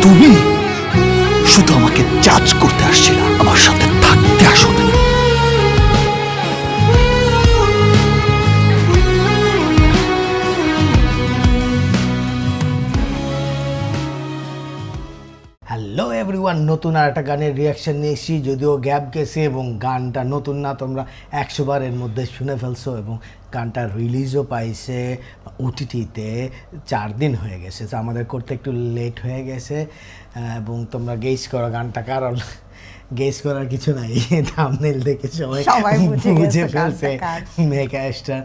তুমি শুধু আমাকে জাজ করতে আসছিলে, আমার সাথে থাকতে আসলে না। হ্যালো এভরিওয়ান, নতুন আর একটা গানের রিয়াকশন নিয়ে এসেছি। যদিও গ্যাপ গেছে এবং গানটা নতুন না, তোমরা 100 বারের মধ্যে শুনে ফেলছো এবং গানটা রিলিজও পাইছে ওটিটিতে 4 দিন হয়ে গেছে। তো আমাদের করতে একটু লেট হয়ে গেছে এবং তোমরা গেস করো গানটা, কারণ গেস করার কিছু নাই, থাম্বনেল দেখে সবাই বুঝে ফেলছে। মেগা স্টার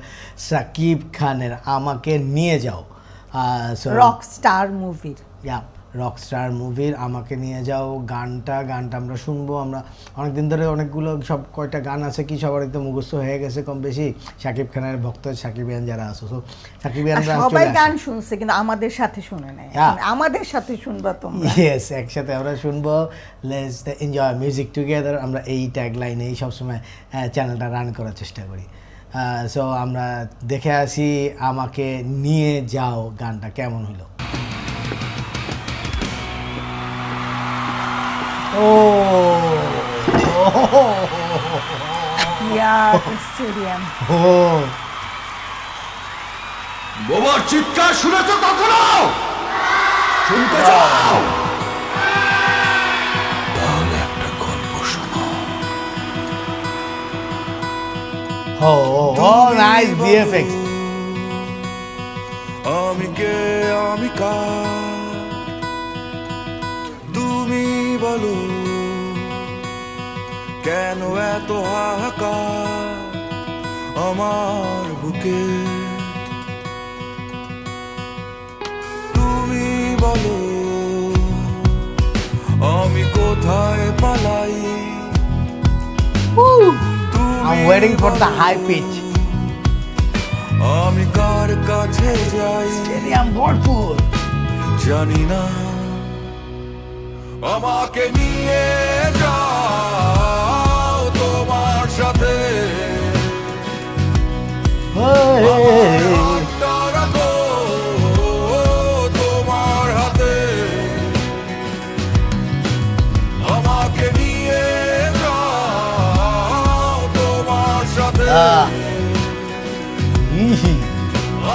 সাকিব খানের আমাকে নিয়ে যাও, রকস্টার মুভির রকস্টার মুভির আমাকে নিয়ে যাও গানটা আমরা শুনবো। আমরা অনেকদিন ধরে অনেকগুলো সব কয়টা গান আছে কি সবারই তো মুখস্থ হয়ে গেছে কম বেশি, শাকিব খানের ভক্ত সাকিবিয়ান যারা আছে, সো সাকিবিয়ানরা সবাই গান শুনছে কিন্তু আমাদের সাথে শুনে নাই, আমাদের সাথে শুনবা তোমরা। ইয়েস, একসাথে আমরা শুনবো। Let's enjoy music together. আমরা এই ট্যাগ লাইনেই সবসময় চ্যানেলটা রান করার চেষ্টা করি। সো আমরা দেখে আসি আমাকে নিয়ে যাও গানটা কেমন হলো। স্টেডিয়াম বোমার চিৎকার শুনেছো কখনো? শুনতে চাও? তাহলে একটা গল্প শোনো। Nice VFX. আমি কে, আমি কার, তুমি বলো কেন এত হাহাকার আমার বুকে? তুমি বলো আমি কোথায় পালাই? I'm waiting for the high pitch. আমি কার কাছে যাই স্টেডিয়াম ভরপুর, জানি না। আমাকে নিয়ে যাও তোমার সাথে, হাতটা রাখো তোমার হাতে। আমাকে নিয়ে যাও তোমার সাথে,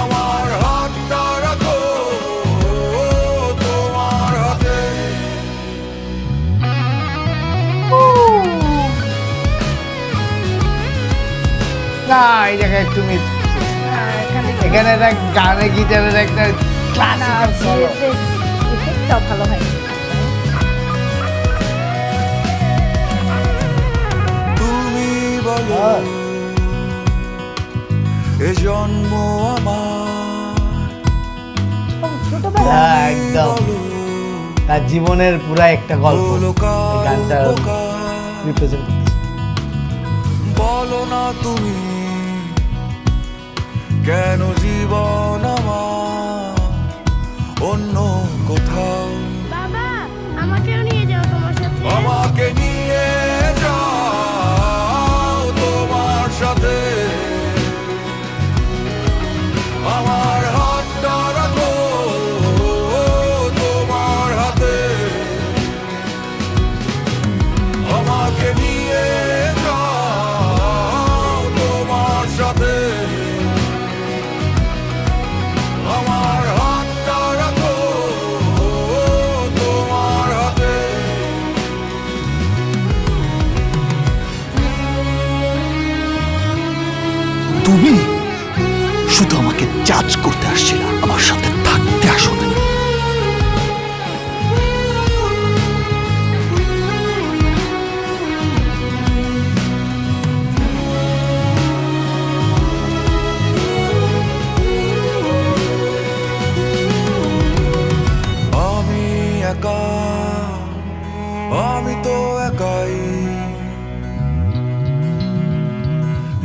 আমার হাতটা রাখো তোমার হাতে। না এই জায়গায় একটু মিস, এখানে একটা গানে গিটারের একটা ক্লাসিক্যাল সলো। এফেক্টটাও ভালো হয়। তুমি বলো এ জন্ম আমার, ছোটবেলা একদম তার জীবনের পুরা একটা গল্প এই গানটা রিপ্রেজেন্ট করতেছে। বলো না তুমি কেন জীবন আমার অন্য কোথাও? বাবা, আমাকেও নিয়ে যাও তোমার সাথে। আমাকে নিয়ে যাও তোমার সাথে, আমার হাতটা রাখো তোমার হাতে। আমাকে নিয়ে যাও তোমার সাথে, আমার হাতটা রাখো তোমার হাতে। তুমি শুধু আমাকে জাজ করতে আসছিলে, আমার সাথে থাকতে আসলে না। আমি একা, আমি তো একাই,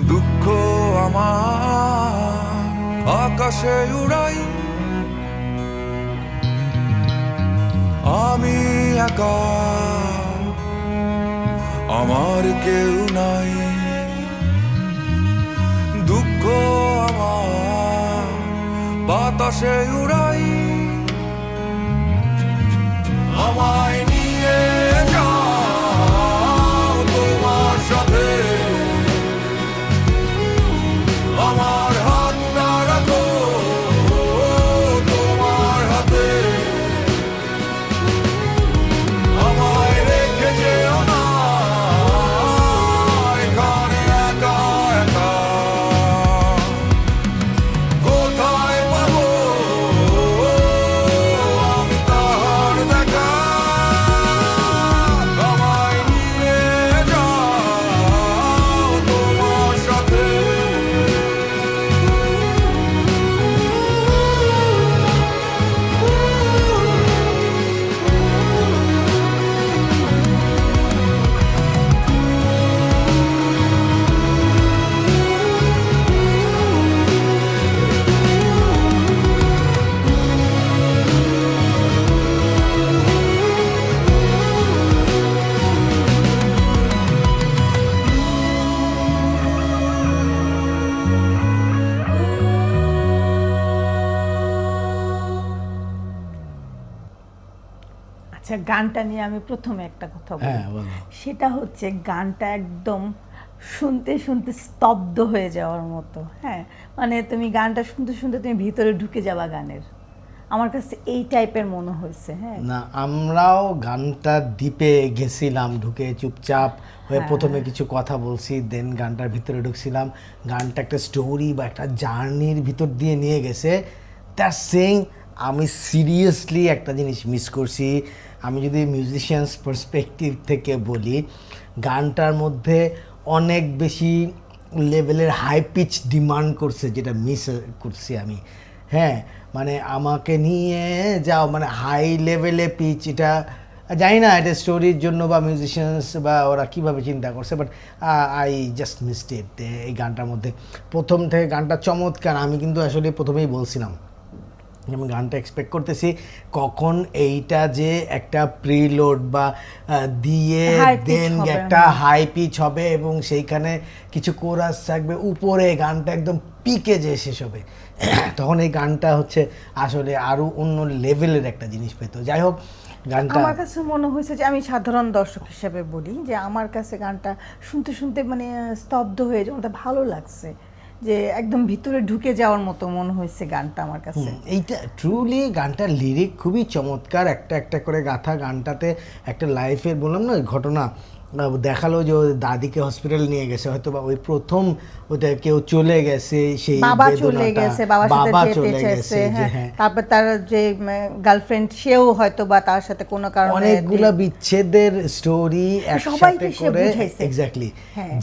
দুঃখ আমার আকাশে উড়াই। আমি একা, আমার কেউ নাই, দুঃখ আমার বাতাসে উড়াই। আচ্ছা, গানটা নিয়ে আমি প্রথমে একটা কথা বলি। হ্যাঁ, বলো। সেটা হচ্ছে গানটা একদম শুনতে শুনতে স্তব্ধ হয়ে যাওয়ার মতো। হ্যাঁ, মানে তুমি গানটা শুনতে শুনতে তুমি ভিতরে ঢুকে যাবা গানের। আমার কাছে এই টাইপের মনে হয়েছে। হ্যাঁ, না, আমরাও গানটা ডিপে গেছিলাম, ঢুকে চুপচাপ হয়ে প্রথমে কিছু কথা বলছি, দেন গানটার ভিতরে ঢুকছিলাম। গানটা একটা স্টোরি বা একটা জার্নির ভিতর দিয়ে নিয়ে গেছে। দ্যাট সেইং আমি সিরিয়াসলি একটা জিনিস মিস করছি। আমি যদি মিউজিশিয়ানস পার্সপেক্টিভ থেকে বলি, গানটার মধ্যে অনেক বেশি লেভেলের হাই পিচ ডিমান্ড করছে, যেটা মিস করছি আমি। হ্যাঁ, মানে আমাকে নিয়ে যাও, মানে হাই লেভেলে পিচ, এটা জানি না এটা স্টোরির জন্য বা মিউজিশিয়ানস বা ওরা কীভাবে চিন্তা করছে, but I just missed it. এই গানটার মধ্যে প্রথম থেকে গানটা চমৎকার। আমি কিন্তু আসলে প্রথমেই বলছিলাম আমি গানটা এক্সপেক্ট করতেছি কখন এইটা যে একটা প্রিলোড বা দিয়ে High pitch দেন হবে, একটা হাই পিচ হবে এবং সেইখানে কিছু কোরাস থাকবে উপরে, গানটা একদম পিকে যে শেষ হবে। তখন এই গানটা হচ্ছে আসলে আরও অন্য লেভেলের একটা জিনিস পেত। যাই হোক, গানটা আমার কাছে মনে হয়েছে যে আমি সাধারণ দর্শক হিসেবে বলি যে আমার কাছে গানটা শুনতে শুনতে মানে স্তব্ধ হয়ে যাওয়া ভালো লাগছে, যে একদম ভিতরে ঢুকে যাওয়ার মতো মনে হয়েছে গানটা আমার কাছে। এইটা ট্রুলি গানটার লিরিক খুবই চমৎকার, একটা একটা করে গাথা। গানটাতে একটা লাইফের বললাম না ঘটনা দেখালো, যে ওর দাদিকে হসপিটাল নিয়ে গেছে, হয়তো বা ওই প্রথম ওটা কেউ চলে গেছে, সেই বাবা চলে গেছে, বাবার সাথে যেতে চাইছে। হ্যাঁ, তারপর তার যে গার্লফ্রেন্ড সেও হয়তো বা তার সাথে কোনো কারণে অনেকগুলা বিচ্ছেদের স্টোরি একসাথে করে এক্স্যাক্টলি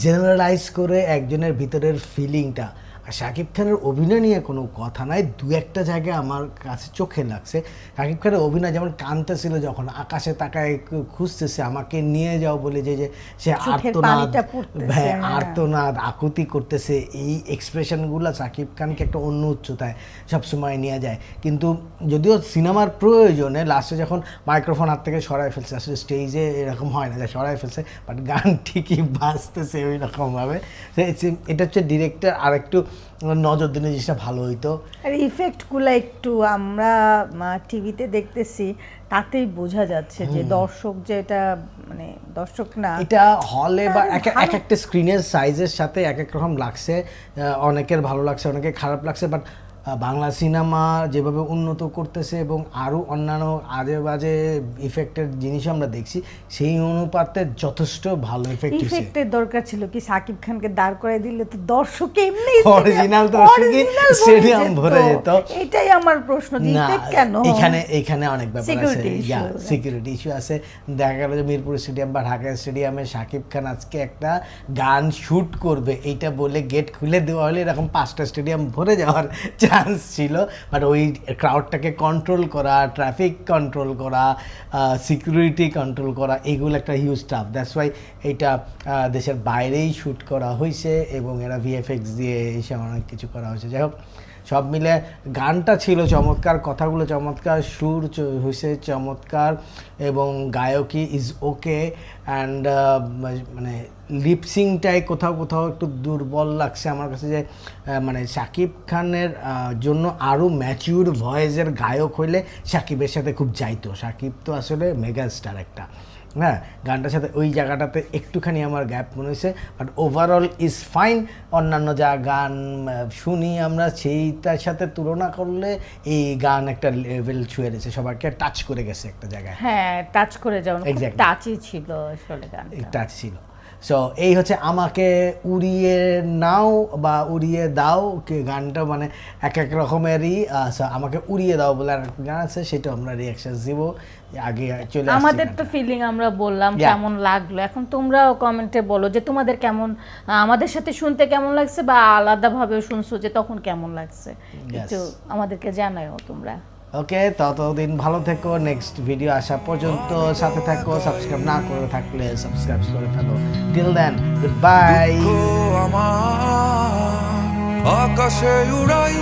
জেনারেলাইজ করে একজনের ভিতরের ফিলিংটা। আর শাকিব খানের অভিনয় নিয়ে কোনো কথা নাই, দু একটা জায়গায় আমার কাছে চোখে লাগছে। শাকিব খানের অভিনয় যেমন কাঁদতেছিল যখন আকাশে তাকায় খুঁজতেছে আমাকে নিয়ে যাও বলে, যে সে আর্তনাদ, হ্যাঁ আর্তনাদ আকুতি করতেছে, এই এক্সপ্রেশনগুলো শাকিব খানকে একটা অন্য উচ্চতায় সবসময় নিয়ে যায়। কিন্তু যদিও সিনেমার প্রয়োজনে লাস্টে যখন মাইক্রোফোন হাত থেকে সরাই ফেলছে, আসলে স্টেজে এরকম হয় না যে সরাই ফেলছে, বাট গান ঠিকই বাজতেছে ওই রকমভাবে। এটা হচ্ছে ডিরেক্টর আর একটু নজর দিলে জিনিসটা ভালো হইতো। আর ইফেক্টগুলো একটু আমরা টিভিতে দেখতেছি, তাতেই বোঝা যাচ্ছে যে দর্শক, যে এটা মানে দর্শক না, এটা হলে বা এক একটা স্ক্রিনের সাইজের সাথে এক এক রকম লাগছে। অনেকের ভালো লাগছে, অনেকের খারাপ লাগছে, বাট বাংলা সিনেমা যেভাবে উন্নত করতেছে এবং আরও অন্যান্য আজে বাজে ইফেক্টের জিনিস আমরা দেখছি, সেই অনুপাতে যথেষ্ট ভালো ইফেক্টের দরকার ছিল কি? সাকিব খানকে দাঁড় করে দিলে তো দর্শক এমনি অরিজিনাল দর্শকই স্টেডিয়াম ভরে যেত। এটাই আমার প্রশ্ন, যে ইফেক্ট কেন? এখানে অনেক ব্যাপার আছে, সিকিউরিটি ইস্যু আছে। দেখা গেল যে মিরপুর স্টেডিয়াম বা ঢাকা স্টেডিয়ামে সাকিব খান আজকে একটা গান শুট করবে, এইটা বলে গেট খুলে দেওয়া হলে এরকম 5টা স্টেডিয়াম ভরে যাওয়ার চান্স ছিল। বাট ওই ক্রাউডটাকে কন্ট্রোল করা, ট্রাফিক কন্ট্রোল করা, সিকিউরিটি কন্ট্রোল করা, এগুলো একটা হিউজ টাফ। দ্যাটস ওয়াই এইটা দেশের বাইরেই শ্যুট করা হয়েছে এবং এরা ভিএফএক্স দিয়ে এসে অনেক কিছু করা হয়েছে। যাই হোক, সব মিলে গানটা ছিল চমৎকার, কথাগুলো চমৎকার, সুর হয়েছে চমৎকার এবং গায়কী ইজ ওকে। অ্যান্ড মানে লিপসিংটাই কোথাও কোথাও একটু দুর্বল লাগছে আমার কাছে, যে মানে শাকিব খানের জন্য আরও ম্যাচিউর ভয়েসের গায়ক হইলে শাকিবের সাথে খুব যাইতো। শাকিব তো আসলে মেগা স্টার একটা, হ্যাঁ, গানটার সাথে ওই জায়গাটাতে একটুখানি আমার গ্যাপ মনে হয়েছে। But overall is fine. অন্যান্য যা গান শুনি আমরা সেইটার সাথে তুলনা করলে এই গান একটা লেভেল ছুঁয়ে গেছে, সবাইকে টাচ করে গেছে একটা জায়গায়। হ্যাঁ, টাচ করে যাওয়া, Exactly. টাচই ছিল আসলে গানটা। টাচ ছিল। সো এই হচ্ছে আমাকে উড়িয়ে নাও বা উড়িয়ে দাও গানটা, মানে এক এক রকমেরই। আমাকে উড়িয়ে দাও বলে আর গান আছে, সেটা আমরা রিয়াকশন দিব। আগে চলে আমাদের তো ফিলিং আমরা বললাম কেমন লাগলো, এখন তোমরাও কমেন্টে বলো যে তোমাদের কেমন, আমাদের সাথে শুনতে কেমন লাগছে বা আলাদাভাবে শুনছো যে তখন কেমন লাগছে, একটু আমাদেরকে জানাও তোমরা। ওকে, ততদিন ভালো থেকো, নেক্সট ভিডিও আসা পর্যন্ত সাথে থাকো। সাবস্ক্রাইব না করে থাকলে সাবস্ক্রাইব করে ফেলো। Till then, good bye. আমার আকাশে উড়াই